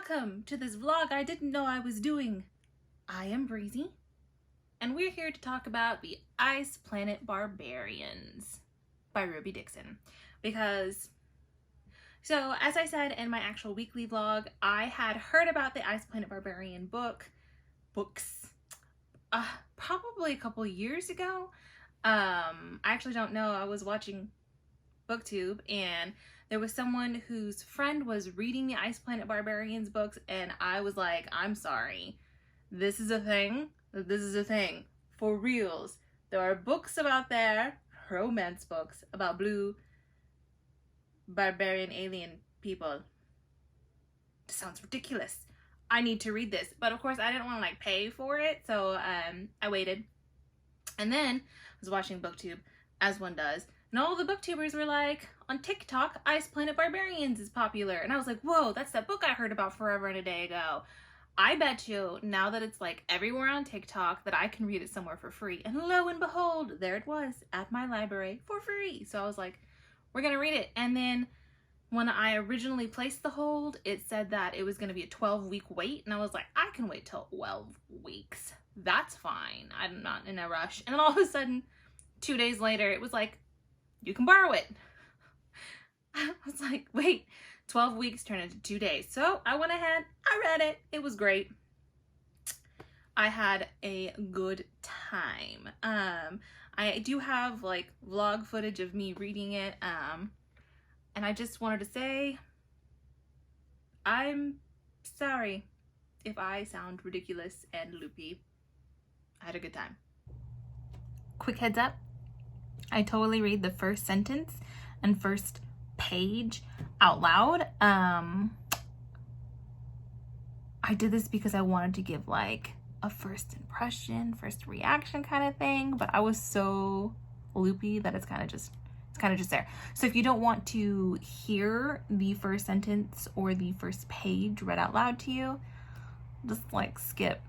Welcome to this vlog I didn't know I was doing. I am Breezy, and we're here to talk about the Ice Planet Barbarians by Ruby Dixon. Because, so as I said in my actual weekly vlog, I had heard about the Ice Planet Barbarian books probably a couple years ago. I actually don't know. I was watching BookTube and there was someone whose friend was reading the Ice Planet Barbarians books, and I was like, I'm sorry. This is a thing. This is a thing. For reals. There are books about there, romance books, about blue barbarian alien people. This sounds ridiculous. I need to read this. But of course, I didn't want to pay for it, so I waited. And then I was watching BookTube, as one does. And all the booktubers were like, on TikTok, Ice Planet Barbarians is popular. And I was like, whoa, that's that book I heard about forever and a day ago. I bet you, now that it's everywhere on TikTok, that I can read it somewhere for free. And lo and behold, there it was at my library for free. So I was like, we're going to read it. And then when I originally placed the hold, it said that it was going to be a 12-week wait. And I was like, I can wait till 12 weeks. That's fine. I'm not in a rush. And then all of a sudden, 2 days later, it was like, you can borrow it. I was like, wait, 12 weeks turned into 2 days. So I went ahead, I read it. It was great. I had a good time. I do have vlog footage of me reading it. And I just wanted to say, I'm sorry if I sound ridiculous and loopy. I had a good time. Quick heads up. I totally read the first sentence and first page out loud. I did this because I wanted to give a first impression, first reaction kind of thing, but I was so loopy that it's kind of just there. So if you don't want to hear the first sentence or the first page read out loud to you, just skip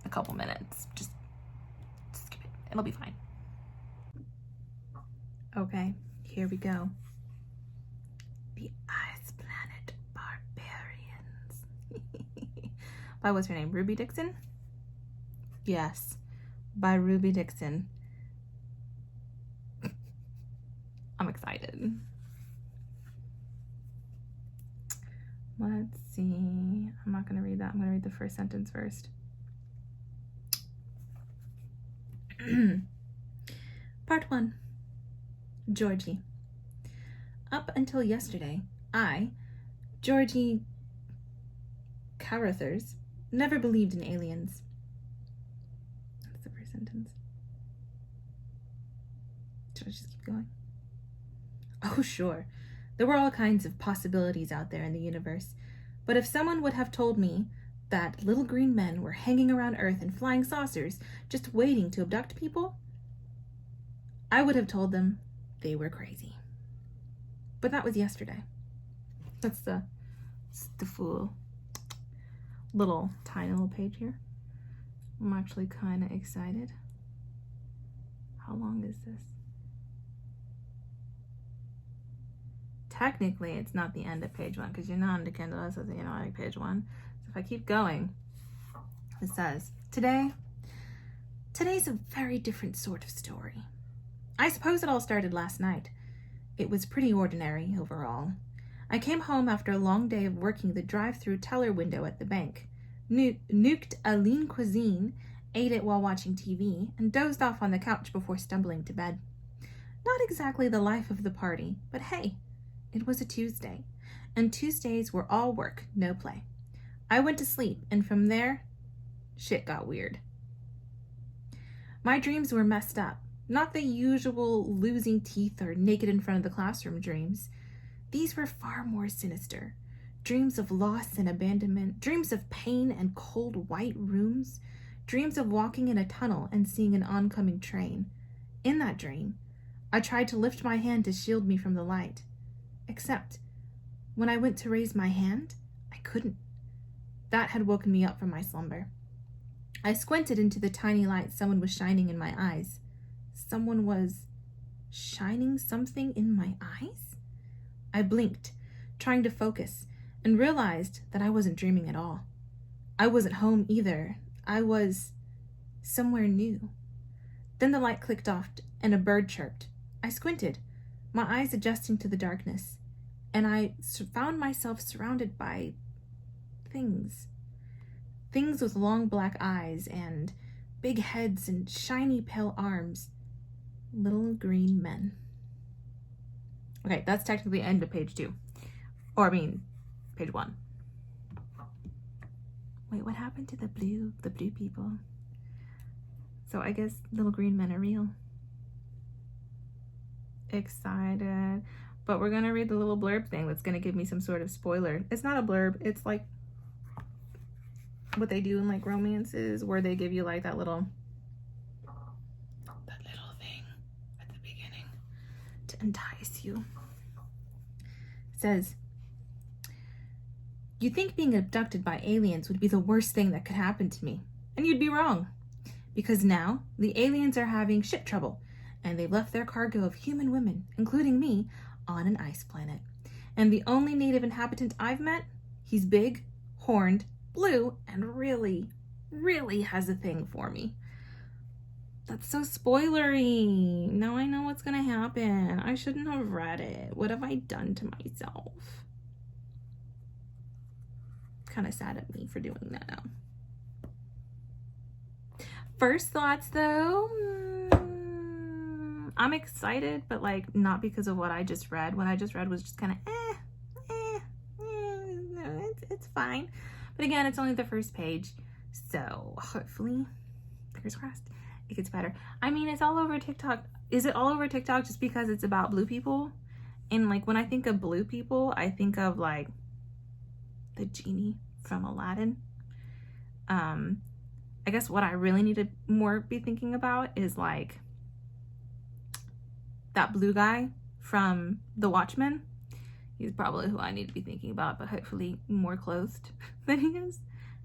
a couple minutes. Just skip it. It'll be fine. Okay, here we go. The Ice Planet Barbarians. By what's her name? Ruby Dixon? Yes, by Ruby Dixon. I'm excited. Let's see. I'm not going to read that. I'm going to read the first sentence first. Part 1. Georgie. Up until yesterday, I, Georgie Carruthers, never believed in aliens. That's the first sentence. Should I just keep going? Oh, sure. There were all kinds of possibilities out there in the universe. But if someone would have told me that little green men were hanging around Earth in flying saucers just waiting to abduct people, I would have told them they were crazy. But that was yesterday. That's the full tiny little page here. I'm actually kind of excited. How long is this? Technically, it's not the end of page 1 because you're not into Kindle. It says, page 1. So if I keep going, it says, today's a very different sort of story. I suppose it all started last night. It was pretty ordinary overall. I came home after a long day of working the drive-through teller window at the bank, nuked a lean cuisine, ate it while watching TV, and dozed off on the couch before stumbling to bed. Not exactly the life of the party, but hey, it was a Tuesday, and Tuesdays were all work, no play. I went to sleep, and from there, shit got weird. My dreams were messed up. Not the usual losing teeth or naked in front of the classroom dreams. These were far more sinister. Dreams of loss and abandonment, dreams of pain and cold white rooms, dreams of walking in a tunnel and seeing an oncoming train. In that dream, I tried to lift my hand to shield me from the light. Except, when I went to raise my hand, I couldn't. That had woken me up from my slumber. I squinted into the tiny light someone was shining in my eyes. Someone was shining something in my eyes? I blinked, trying to focus, and realized that I wasn't dreaming at all. I wasn't home either. I was somewhere new. Then the light clicked off and a bird chirped. I squinted, my eyes adjusting to the darkness, and I found myself surrounded by things. Things with long black eyes and big heads and shiny pale arms. Little green men. Okay, that's technically the end of page 2. Or I mean, page 1. Wait, what happened to the blue people? So I guess little green men are real. Excited. But we're gonna read the little blurb thing that's gonna give me some sort of spoiler. It's not a blurb, it's like what they do in like romances where they give you like that little thing at the beginning to entice you. It says, "You think being abducted by aliens would be the worst thing that could happen to me, and you'd be wrong. Because now the aliens are having ship trouble, and they've left their cargo of human women, including me, on an ice planet. And the only native inhabitant I've met, he's big, horned, blue, and really, really has a thing for me." That's so spoilery. Now I know what's gonna happen. I shouldn't have read it. What have I done to myself? Kind of sad at me for doing that now. First thoughts though, I'm excited, but like not because of what I just read. What I just read was just kind of it's fine. But again, it's only the first page, so hopefully, fingers crossed, it gets better. I mean, it's all over TikTok. Is it all over TikTok just because it's about blue people? And like when I think of blue people, I think of like the genie from Aladdin. I guess what I really need to more be thinking about is like that blue guy from The Watchmen. He's probably who I need to be thinking about, but hopefully more clothed than he is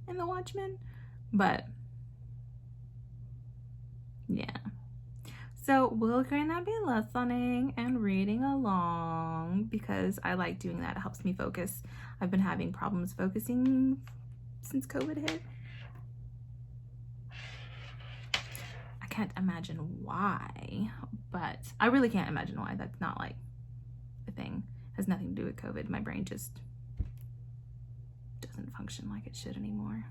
in The Watchmen. But yeah. So we're gonna be listening and reading along because I like doing that. It helps me focus. I've been having problems focusing since COVID hit. I can't imagine why, but I really can't imagine why. That's not like a thing. It has nothing to do with COVID. My brain just doesn't function like it should anymore.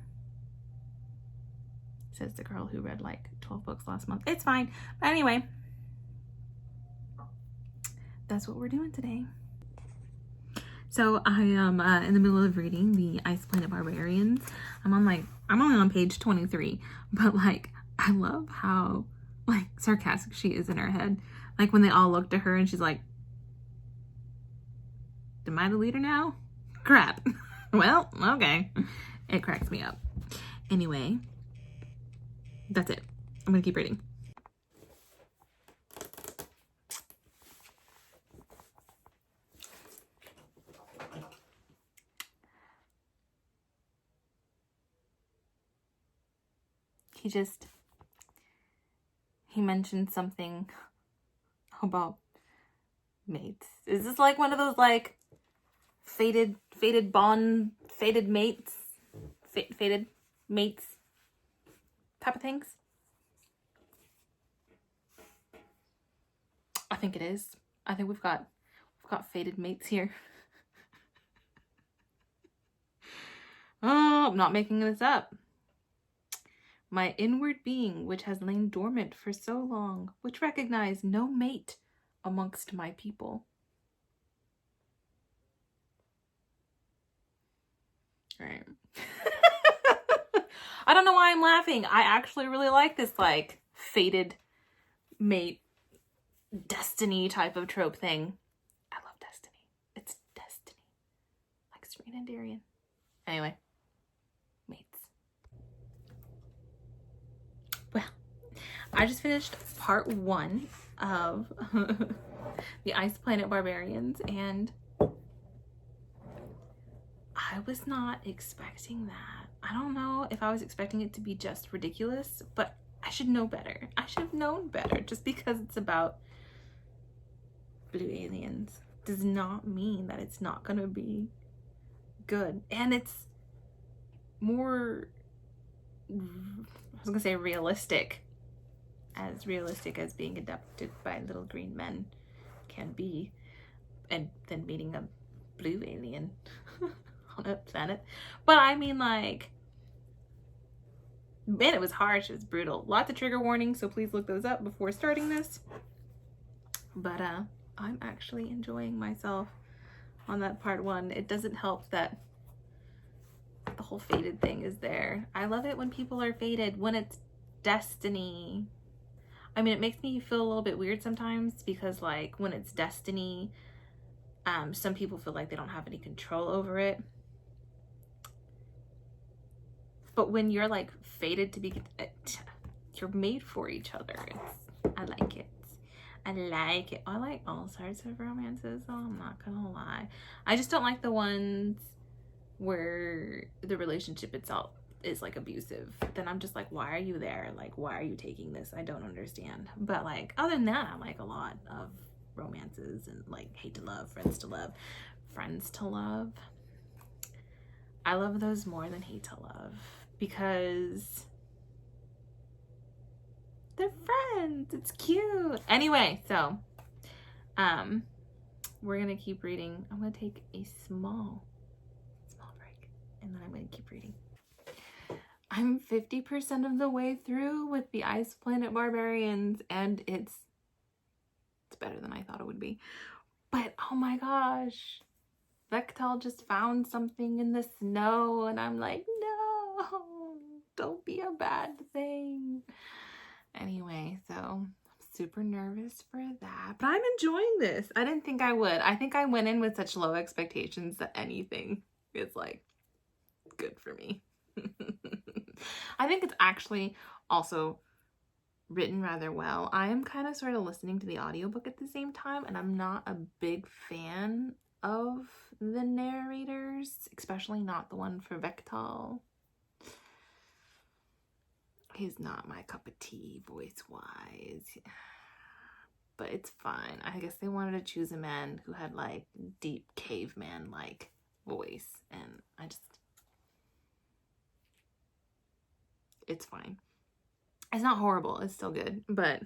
Says the girl who read like 12 books last month. It's fine. But anyway, that's what we're doing today. So I am in the middle of reading the Ice Planet Barbarians. I'm only on page 23, but like I love how like sarcastic she is in her head. Like when they all look to her and she's like, "Am I the leader now? Crap." Well, okay. It cracks me up. Anyway, that's it. I'm gonna keep reading. He mentioned something about mates. Is this like one of those like fated mates type of things? I think it is. I think we've got fated mates here. Oh, I'm not making this up. "My inward being, which has lain dormant for so long, which recognized no mate amongst my people." All right. I don't know why I'm laughing. I actually really like this like fated mate destiny type of trope thing. I love destiny. It's destiny. Like Serena and Darian. Anyway. Mates. Well, I just finished part 1 of the Ice Planet Barbarians, and I was not expecting that. I don't know if I was expecting it to be just ridiculous, but I should know better. I should have known better. Just because it's about blue aliens does not mean that it's not gonna be good. And it's more, I was gonna say realistic as being abducted by little green men can be, and then meeting a blue alien on a planet. But I mean, like, man, it was harsh, it was brutal. Lots of trigger warnings, so please look those up before starting this. But I'm actually enjoying myself on that part one. It doesn't help that the whole fated thing is there. I love it when people are fated, when it's destiny. I mean, it makes me feel a little bit weird sometimes because, like, when it's destiny, some people feel like they don't have any control over it. But when you're, like, fated to be, you're made for each other. I like it. I like it. I like all sorts of romances, though, I'm not gonna lie. I just don't like the ones where the relationship itself is, like, abusive. Then I'm just like, why are you there? Like, why are you taking this? I don't understand. But, like, other than that, I like a lot of romances and, like, hate to love, friends to love. Friends to love, I love those more than hate to love because they're friends. It's cute. Anyway, so we're gonna keep reading. I'm gonna take a small break and then I'm gonna keep reading. I'm 50% of the way through with the Ice Planet Barbarians, and it's better than I thought it would be. But oh my gosh, Vectel just found something in the snow, and I'm like, no, don't be a bad thing. Anyway, so I'm super nervous for that, but I'm enjoying this. I didn't think I would. I think I went in with such low expectations that anything is, like, good for me. I think it's actually also written rather well. I am kind of sort of listening to the audiobook at the same time, and I'm not a big fan of the narrators, especially not the one for Vectel. He's not my cup of tea voice-wise, but it's fine. I guess they wanted to choose a man who had, like, deep caveman-like voice, and I just, it's fine. It's not horrible, it's still good, but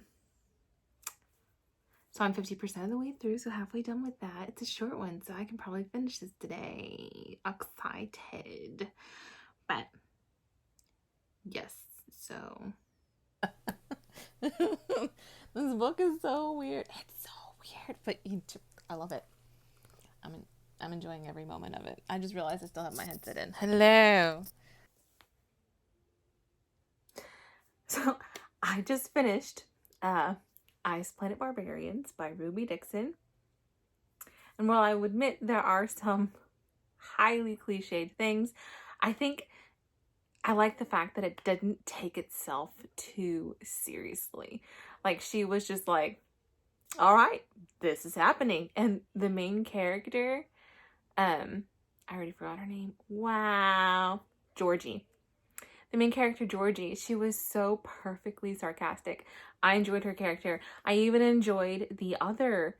so I'm 50% of the way through, so halfway done with that. It's a short one, so I can probably finish this today. Excited. But yes, so this book is so weird. It's so weird, but I love it. I'm enjoying every moment of it. I just realized I still have my headset in. Hello. So I just finished Ice Planet Barbarians by Ruby Dixon. And while I would admit there are some highly cliched things, I think I like the fact that it didn't take itself too seriously. Like, she was just like, all right, this is happening. And the main character, I already forgot her name. Wow. Georgie. The main character, Georgie, she was so perfectly sarcastic. I enjoyed her character. I even enjoyed the other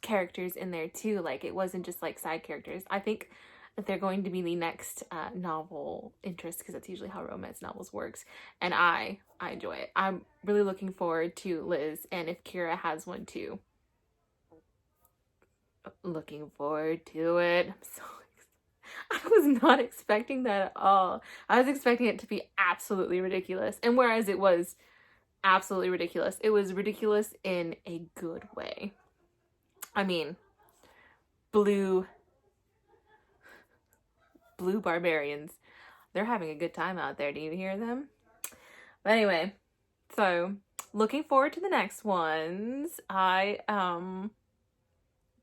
characters in there too. Like, it wasn't just, like, side characters. I think that they're going to be the next novel interest, because that's usually how romance novels works. And I enjoy it. I'm really looking forward to Liz, and if Kira has one too. Looking forward to it. I'm so I was not expecting that at all. I was expecting it to be absolutely ridiculous. And whereas it was absolutely ridiculous, it was ridiculous in a good way. I mean, blue barbarians, they're having a good time out there. Do you hear them? But anyway, so looking forward to the next ones. I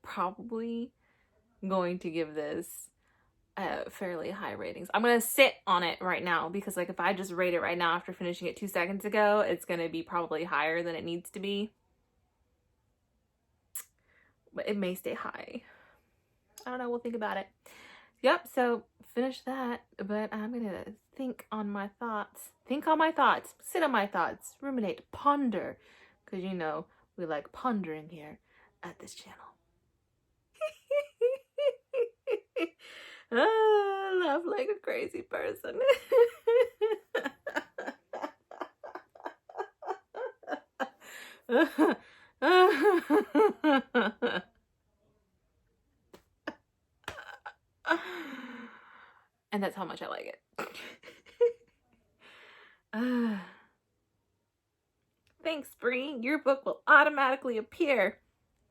probably going to give this fairly high ratings. I'm gonna sit on it right now because, like, if I just rate it right now after finishing it 2 seconds ago, it's gonna be probably higher than it needs to be, but it may stay high. I don't know, we'll think about it. Yep, so finish that, but I'm gonna think on my thoughts, sit on my thoughts, ruminate, ponder, because you know we like pondering here at this channel. I laugh like a crazy person. And that's how much I like it. Thanks, Bree. Your book will automatically appear.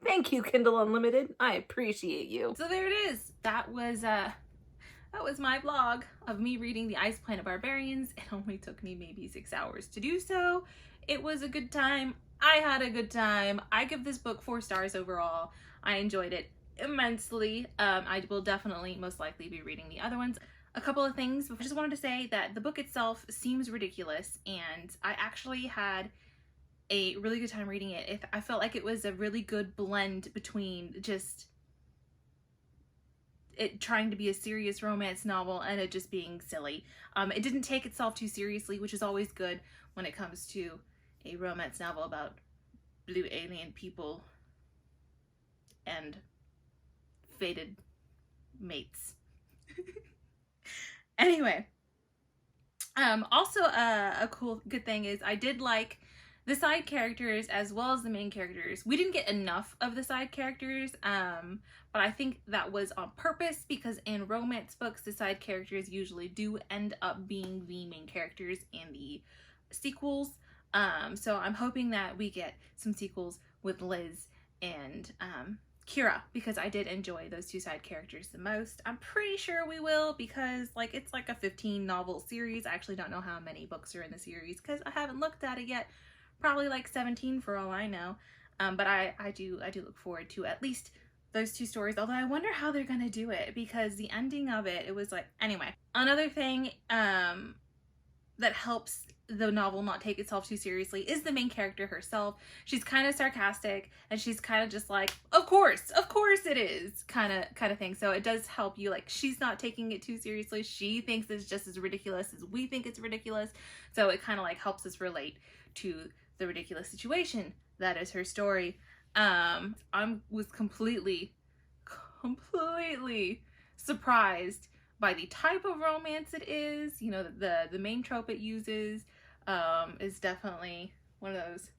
Thank you, Kindle Unlimited. I appreciate you. So there it is. That was my vlog of me reading the Ice Planet Barbarians. It only took me maybe 6 hours to do so. It was a good time. I had a good time. I give this book 4 stars overall. I enjoyed it immensely. I will definitely most likely be reading the other ones. A couple of things. I just wanted to say that the book itself seems ridiculous, and I actually had a really good time reading it. I felt like it was a really good blend between just it trying to be a serious romance novel and it just being silly. It didn't take itself too seriously, which is always good when it comes to a romance novel about blue alien people and fated mates. Anyway, also a good thing is I did like the side characters as well as the main characters. We didn't get enough of the side characters, but I think that was on purpose because in romance books, the side characters usually do end up being the main characters in the sequels. So I'm hoping that we get some sequels with Liz and Kira, because I did enjoy those 2 side characters the most. I'm pretty sure we will, because like it's like a 15 novel series. I actually don't know how many books are in the series because I haven't looked at it yet. Probably like 17 for all I know. But I do look forward to at least those 2 stories, although I wonder how they're gonna do it, because the ending of it was like, anyway. Another thing that helps the novel not take itself too seriously is the main character herself. She's kind of sarcastic, and she's kind of just like, of course it is, kind of thing. So it does help you, like, she's not taking it too seriously. She thinks it's just as ridiculous as we think it's ridiculous. So it kind of like helps us relate to the ridiculous situation that is her story. I was completely surprised by the type of romance it is. You know, the main trope it uses is definitely one of those.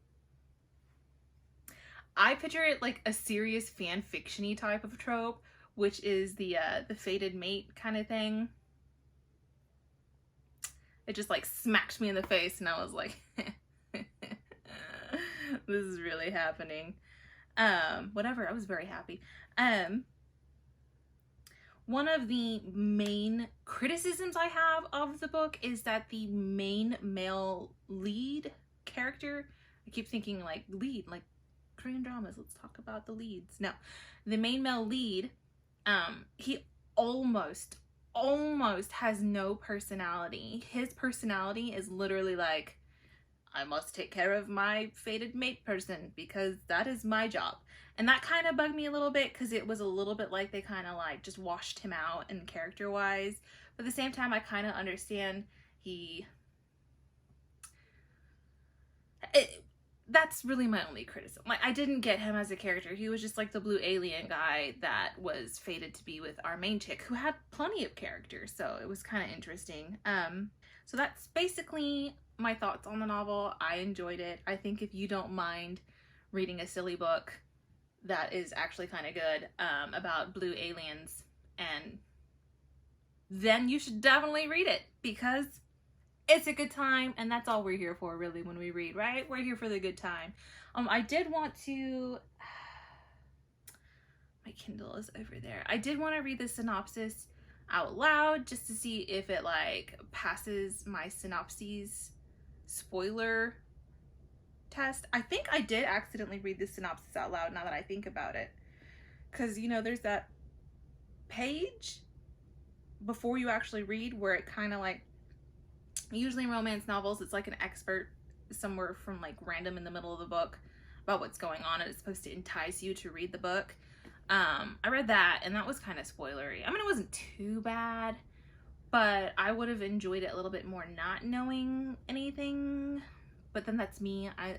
I picture it like a serious fan fiction-y type of trope, which is the fated mate kind of thing. It just like smacked me in the face, and I was like, this is really happening. Whatever, I was very happy. One of the main criticisms I have of the book is that the main male lead character, I keep thinking like lead, like Korean dramas, let's talk about the leads. No, the main male lead, he almost has no personality. His personality is literally like, I must take care of my fated mate person because that is my job. And that kind of bugged me a little bit, because it was a little bit like they kind of like just washed him out in character wise. But at the same time, I kind of understand that's really my only criticism. Like, I didn't get him as a character. He was just like the blue alien guy that was fated to be with our main chick, who had plenty of characters. So it was kind of interesting. So that's basically my thoughts on the novel. I enjoyed it. I think if you don't mind reading a silly book that is actually kind of good about blue aliens, and then you should definitely read it, because it's a good time, and that's all we're here for really when we read, right? We're here for the good time. I did want to, my Kindle is over there. I did want to read the synopsis out loud just to see if it like passes my synopses spoiler test. I think I did accidentally read the synopsis out loud now that I think about it, because you know there's that page before you actually read where it kind of like, usually in romance novels it's like an expert somewhere from like random in the middle of the book about what's going on, and it's supposed to entice you to read the book. I read that, and that was kind of spoilery. I mean, it wasn't too bad, but I would have enjoyed it a little bit more not knowing anything. But then that's me. I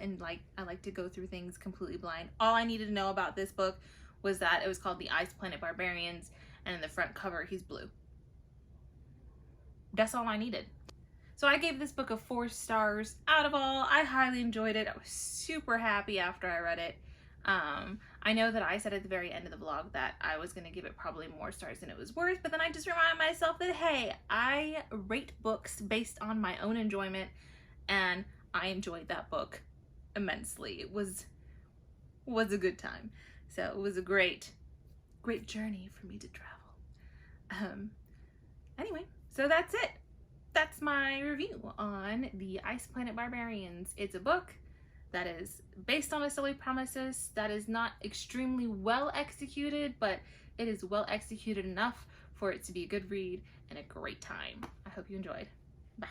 like to go through things completely blind. All I needed to know about this book was that it was called the Ice Planet Barbarians, and in the front cover he's blue. that's all I needed. So I gave this book a 4 stars out of all. I highly enjoyed it. I was super happy after I read it. I know that I said at the very end of the vlog that I was going to give it probably more stars than it was worth, but then I just reminded myself that, hey, I rate books based on my own enjoyment, and I enjoyed that book immensely. It was a good time. So it was a great journey for me to travel. Anyway, so that's it. That's my review on the Ice Planet Barbarians. It's a book that is based on a silly premises, that is not extremely well executed, but it is well executed enough for it to be a good read and a great time. I hope you enjoyed. Bye.